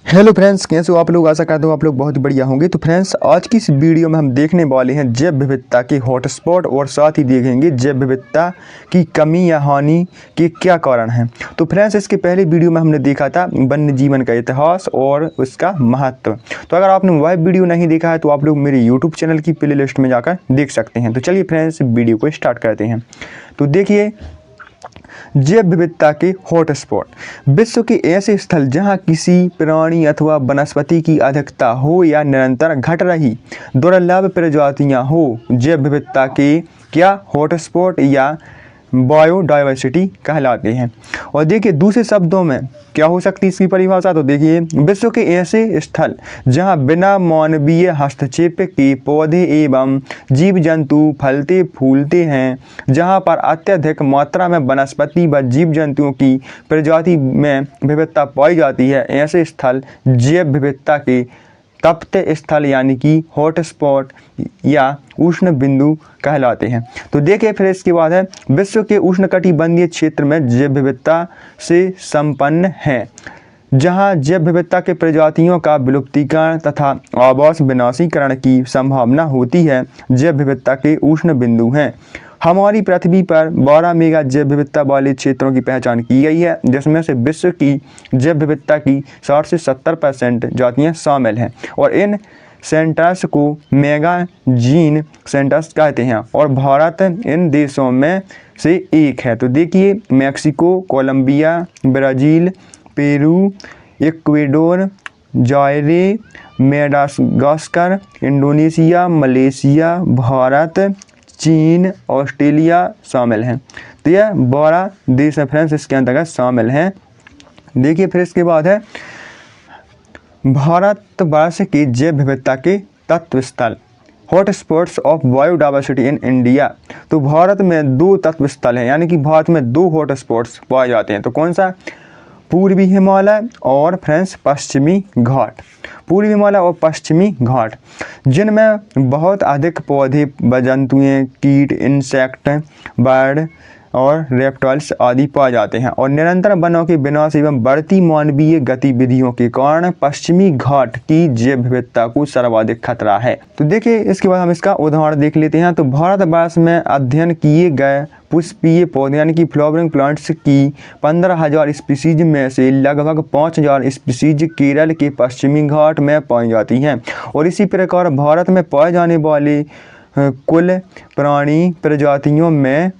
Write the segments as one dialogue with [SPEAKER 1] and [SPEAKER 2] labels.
[SPEAKER 1] Hello friends, कैसे हो आप लोग। आशा करता हूँ आप लोग बहुत बढ़िया होंगे। तो फ्रेंड्स, आज की इस वीडियो में हम देखने वाले हैं जैव विविधता के हॉटस्पॉट और साथ ही देखेंगे जैव विविधता की कमी या हानि के क्या कारण हैं। तो फ्रेंड्स, इसके पहले वीडियो में हमने देखा था वन्य जीवन का इतिहास और उसका महत्व। तो अगर आपने वह वीडियो नहीं देखा है तो आप लोग मेरे यूट्यूब चैनल की प्ले लिस्ट में जाकर देख सकते हैं। तो चलिए फ्रेंड्स, वीडियो को स्टार्ट करते हैं। तो देखिए, जैव विविधता के हॉटस्पॉट विश्व के ऐसे स्थल जहां किसी प्राणी अथवा वनस्पति की अधिकता हो या निरंतर घट रही दुर्लभ प्रजातियां हो। जैव विविधता के क्या हॉटस्पॉट या बायोडाइवर्सिटी कहलाते हैं। और देखिए, दूसरे शब्दों में क्या हो सकती है इसकी परिभाषा। तो देखिए, विश्व के ऐसे स्थल जहां बिना मानवीय हस्तक्षेप के पौधे एवं जीव जंतु फलते फूलते हैं, जहां पर अत्यधिक मात्रा में वनस्पति व जीव जंतुओं की प्रजाति में विविधता पाई जाती है, ऐसे स्थल जैव विविधता के तप्त स्थल यानी कि हॉटस्पॉट या उष्ण बिंदु कहलाते हैं। तो देखिए, फिर इसके बाद है विश्व के उष्णकटिबंधीय क्षेत्र में जैव विविधता से संपन्न है, जहां जैव विविधता के प्रजातियों का विलुप्तीकरण तथा आवास विनाशीकरण की संभावना होती है। जैव विविधता के उष्ण बिंदु हैं। हमारी पृथ्वी पर 12 मेगा जैव विविधता वाले क्षेत्रों की पहचान की गई है, जिसमें से विश्व की जैव विविधता की 60 से 70% जातियां शामिल हैं और इन सेंटर्स को मेगा जीन सेंटर्स कहते हैं और भारत इन देशों में से एक है। तो देखिए, Mexico, Colombia, Brazil, Peru, Ecuador, Zaire, Madagascar, Indonesia, Malaysia, Bharat, चीन, ऑस्ट्रेलिया शामिल हैं। तो यह 12 देश हैं फ्रेंड्स, इसके अंतर्गत शामिल हैं। देखिए, फिर इसके बाद है भारतवर्ष के जैव विविधता के तत्व स्थल hotspots of biodiversity in India. तो भारत में 2 तत्व स्थल हैं, यानी कि भारत में 2 हॉटस्पॉट्स पाए जाते हैं। तो कौन सा? पूर्वी हिमालय और फ्रेंड्स पश्चिमी घाट। पूर्वी हिमालय और पश्चिमी घाट, जिनमें बहुत अधिक पौधे व जंतुएं, कीट, इंसेक्ट, बर्ड और रेप्टाइल्स आदि पाए जाते हैं और निरंतर वनों के विनाश एवं बढ़ती मानवीय गतिविधियों के कारण पश्चिमी घाट की जैव विविधता को सर्वाधिक खतरा है। तो देखिए, इसके बाद हम इसका उदाहरण देख लेते हैं। तो भारतवर्ष में अध्ययन किए गए पुष्पीय पौधे यानी कि फ्लावरिंग प्लांट्स की 15,000 स्पीसीज में से लगभग 5,000 स्पीसीज केरल के पश्चिमी घाट में पाई जाती हैं और इसी प्रकार भारत में पाए जाने वाले कुल प्राणी प्रजातियों में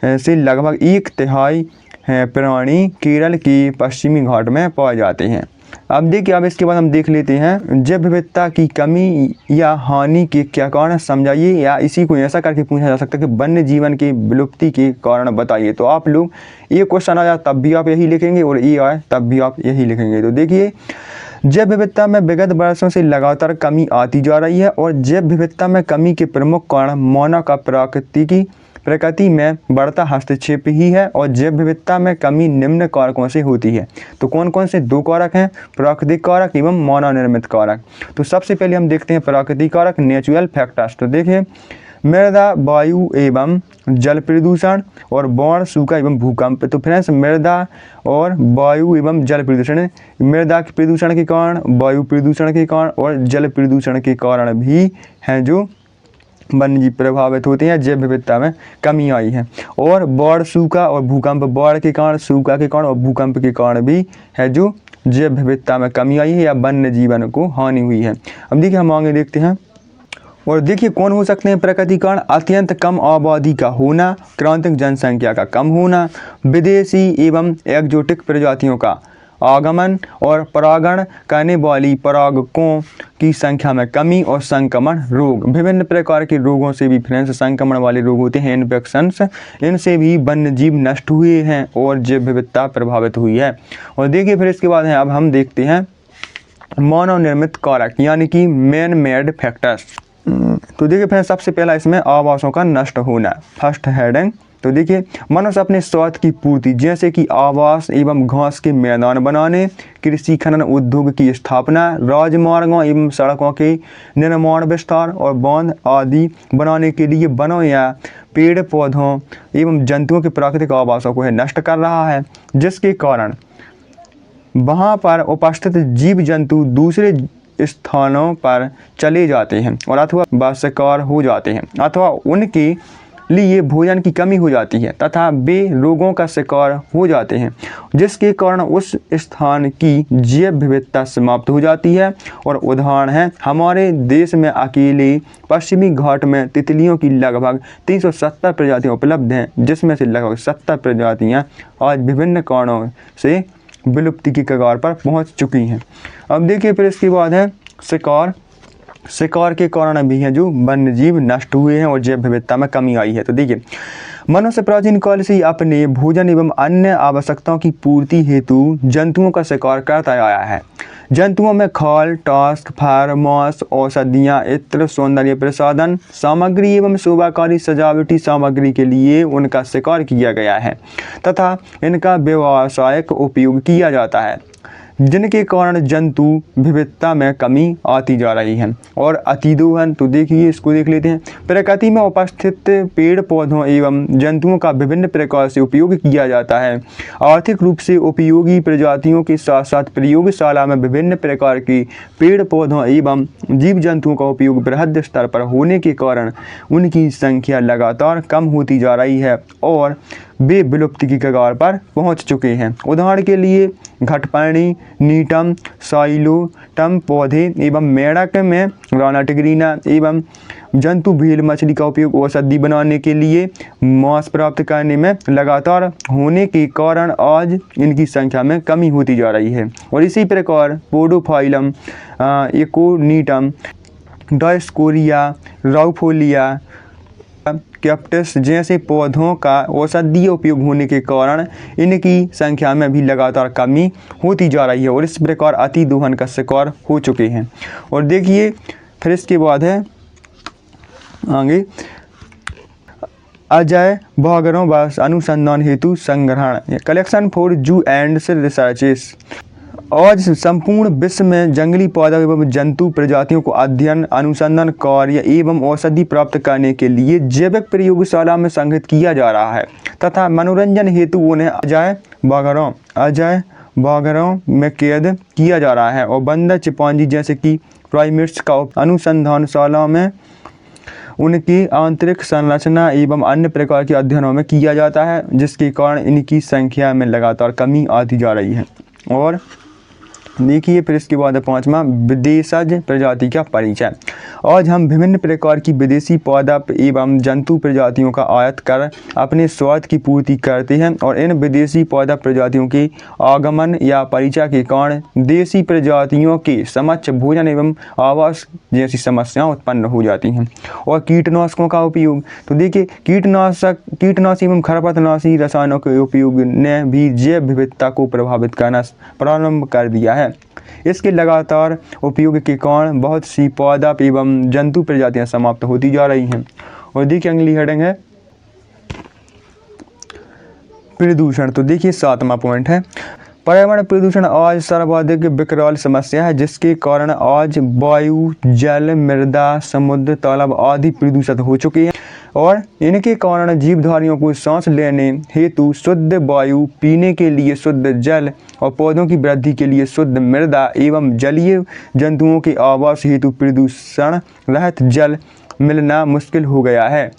[SPEAKER 1] से लगभग 1/3 प्राणी केरल के पश्चिमी घाट में पाए जाते हैं। अब देखिए, अब इसके बाद हम देख लेते हैं जैव विविधता की कमी या हानि के क्या कारण समझाइए, या इसी को ऐसा करके पूछा जा सकता है कि वन्य जीवन की विलुप्ति के कारण बताइए। तो आप लोग ये क्वेश्चन आया तब भी आप यही लिखेंगे और ये आए तब भी आप यही लिखेंगे। तो देखिए, जैव विविधता में विगत वर्षों से लगातार कमी आती जा रही है और जैव विविधता में कमी के प्रमुख कारण मानव का प्रकृति में बढ़ता हस्तक्षेप ही है और जैव विविधता में कमी निम्न कारकों से होती है। तो कौन कौन से 2 कारक हैं? प्राकृतिक कारक एवं मानव निर्मित कारक। तो सबसे पहले हम देखते हैं प्राकृतिक कारक, नेचुरल फैक्टर्स। तो देखिए, मृदा, वायु एवं जल प्रदूषण और बाढ़, सूखा एवं भूकंप। तो फ्रेंड्स, मृदा और वायु एवं जल प्रदूषण, मृदा के प्रदूषण के कारण, वायु प्रदूषण के कारण और जल प्रदूषण के कारण भी हैं जो वन्यजीव प्रभावित होते हैं, जैव विविधता में कमी आई है। और बाढ़, सूखा और भूकंप, बाढ़ के कारण, सूखा के कारण और भूकंप के कारण भी है जो जैव विविधता में कमी आई है या वन्य जीवन को हानि हुई है। अब देखिए, हम आगे देखते हैं और देखिए कौन हो सकते हैं प्रकृति कारण। अत्यंत कम आबादी का होना, क्रांतिक जनसंख्या का कम होना, विदेशी एवं एक्जोटिक प्रजातियों का आगमन और परागण करने वाली परागकों की संख्या में कमी और संक्रमण रोग। विभिन्न प्रकार के रोगों से भी फ्रेंड्स संक्रमण वाले रोग होते हैं, इन्फेक्शंस, इनसे भी वन्य जीव नष्ट हुए हैं और जैव विविधता प्रभावित हुई है। और देखिए, फिर इसके बाद है अब हम देखते हैं मानव निर्मित कारक यानी कि मैन मेड फैक्टर्स। तो देखिए फ्रेंड्स, सबसे पहला इसमें आवासों का नष्ट होना, फर्स्ट हेडिंग। तो देखिए, मनुष्य अपने स्वार्थ की पूर्ति जैसे कि आवास एवं घास के मैदान बनाने, कृषि खनन उद्योग की स्थापना, राजमार्गों एवं सड़कों के निर्माण, विस्तार और बांध आदि बनाने के लिए वनों या पेड़ पौधों एवं जंतुओं के प्राकृतिक आवासों को नष्ट कर रहा है, जिसके कारण वहाँ पर उपस्थित जीव जंतु दूसरे स्थानों पर चले जाते हैं और अथवा बेशिकार हो जाते हैं अथवा उनके लिए भोजन की कमी हो जाती है तथा वे रोगों का शिकार हो जाते हैं, जिसके कारण उस स्थान की जैव विविधता समाप्त हो जाती है। और उदाहरण है, हमारे देश में अकेले पश्चिमी घाट में तितलियों की लगभग 370 प्रजातियां उपलब्ध हैं, जिसमें से लगभग 70 प्रजातियां आज विभिन्न कारणों से विलुप्ति की कगार पर पहुंच चुकी हैं। अब देखिए फिर इसके बाद है शिकार के कारण भी हैं जो वन्य जीव नष्ट हुए हैं और जैव विविधता में कमी आई है। तो देखिए, मनुष्य प्राचीन काल से ही अपने भोजन एवं अन्य आवश्यकताओं की पूर्ति हेतु जंतुओं का शिकार करता आया है। जंतुओं में खाल, टास्क, फर, मांस, औषधियाँ, इत्र, सौंदर्य प्रसाधन सामग्री एवं शोभाकारी सजावटी सामग्री के लिए उनका शिकार किया गया है तथा इनका व्यावसायिक उपयोग किया जाता है, जिनके कारण जंतु विविधता में कमी आती जा रही है। और अतिदोहन, तो देखिए इसको देख लेते हैं। प्रकृति में उपस्थित पेड़ पौधों एवं जंतुओं का विभिन्न प्रकार से उपयोग किया जाता है। आर्थिक रूप से उपयोगी प्रजातियों के साथ साथ प्रयोगशाला में विभिन्न प्रकार के पेड़ पौधों एवं जीव जंतुओं का उपयोग बृहद स्तर पर होने के कारण उनकी संख्या लगातार कम होती जा रही है और वे विलुप्ति की कगार पर पहुंच चुके हैं। उदाहरण के लिए घटपर्णी, नीटम, साइलोटम पौधे एवं मेढक में राना टिग्रीना एवं जंतु भील मछली का उपयोग औषधि बनाने के लिए मांस प्राप्त करने में लगातार होने के कारण आज इनकी संख्या में कमी होती जा रही है। और इसी प्रकार पोडोफाइलम, एकोनीटम, डायस्कोरिया, राउफोलिया, कैप्टस जैसे पौधों का औषधीय उपयोग होने के कारण इनकी संख्या में भी लगातार कमी होती जा रही है और इस प्रकार अति दोहन का शिकार हो चुके हैं। और देखिए फिर इसके बाद है आगे, अजय भागरों व अनुसंधान हेतु संग्रहण, कलेक्शन फॉर जू एंड रिसर्चेस। आज संपूर्ण विश्व में जंगली पौधा एवं जंतु प्रजातियों को अध्ययन, अनुसंधान कार्य एवं औषधि प्राप्त करने के लिए जैविक प्रयोगशाला में संग्रहित किया जा रहा है तथा मनोरंजन हेतु उन्हें अजय बागरों में कैद किया जा रहा है और बंदर, चिंपांजी जैसे कि प्राइमेट्स का अनुसंधानशाला में उनकी आंतरिक संरचना एवं अन्य प्रकार के अध्ययनों में किया जाता है, जिसके कारण इनकी संख्या में लगातार कमी आती जा रही है। और देखिए फिर इसके बाद 5वां, विदेशज प्रजाति का परिचय। आज हम विभिन्न प्रकार की विदेशी पौधा एवं जंतु प्रजातियों का आयात कर अपने स्वाद की पूर्ति करते हैं और इन विदेशी पौधा प्रजातियों के आगमन या परिचय के कारण देसी प्रजातियों के समक्ष भोजन एवं आवास जैसी समस्याएं उत्पन्न हो जाती हैं। और कीटनाशकों का उपयोग, तो देखिए कीटनाशी एवं खरपतनाशी रसायनों के उपयोग ने भी जैव विविधता को प्रभावित करना प्रारंभ कर दिया है। इसके लगातार उपयोग के कारण बहुत सी पौधा एवं जंतु प्रजातियां समाप्त होती जा रही हैं। और देखिए अगली हेडिंग है प्रदूषण। तो देखिए 7वां पॉइंट है, पर्यावरण प्रदूषण आज सर्वाधिक विकराल समस्या है, जिसके कारण आज वायु, जल, मृदा, समुद्र, तालाब आदि प्रदूषित हो चुके हैं और इनके कारण जीवधारियों को सांस लेने हेतु शुद्ध वायु, पीने के लिए शुद्ध जल और पौधों की वृद्धि के लिए शुद्ध मृदा एवं जलीय जंतुओं के आवास हेतु प्रदूषण रहित जल मिलना मुश्किल हो गया है।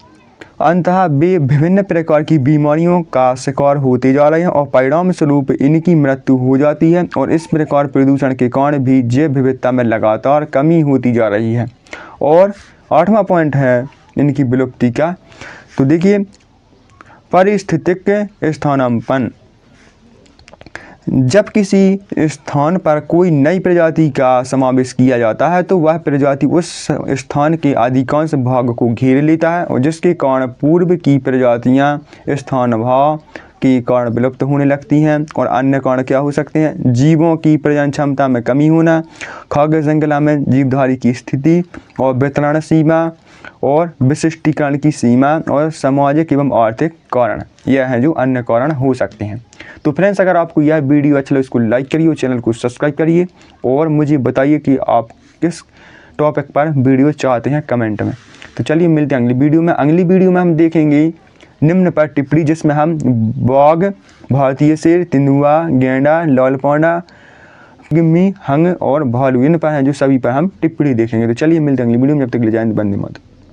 [SPEAKER 1] अंततः वे विभिन्न प्रकार की बीमारियों का शिकार होते जा रहे हैं और परिणाम स्वरूप इनकी मृत्यु हो जाती है और इस प्रकार प्रदूषण के कारण भी जैव विविधता में लगातार कमी होती जा रही है। और 8वां पॉइंट है इनकी विलुप्ति का। तो देखिए पारिस्थितिक स्थानांतरण, जब किसी स्थान पर कोई नई प्रजाति का समावेश किया जाता है तो वह प्रजाति उस स्थान के अधिकांश भाग को घेर लेता है और जिसके कारण पूर्व की प्रजातियां स्थानाभाव के कारण विलुप्त होने लगती हैं। और अन्य कारण क्या हो सकते हैं, जीवों की प्रजनन क्षमता में कमी होना, खाद्य श्रृंखला में जीवधारी की स्थिति और वितरण सीमा और विशिष्टीकरण की सीमा और सामाजिक एवं आर्थिक कारण, यह है जो अन्य कारण हो सकते हैं। तो फ्रेंड्स, अगर आपको यह वीडियो अच्छा लगे इसको लाइक करिए और चैनल को सब्सक्राइब करिए और मुझे बताइए कि आप किस टॉपिक पर वीडियो चाहते हैं कमेंट में। तो चलिए मिलते हैं अगली वीडियो में। अगली वीडियो में हम देखेंगे निम्न पर टिप्पणी, जिसमें हम बाघ, भारतीय शेर, तेंदुआ, गैंडा, लाल पांडा, मी, हंग और भालू इन पर हैं जो सभी पर हम टिप्पणी देखेंगे। तो चलिए मिलते हैं अगली वीडियो में, जब तक ले जाएं वंदे मातरम।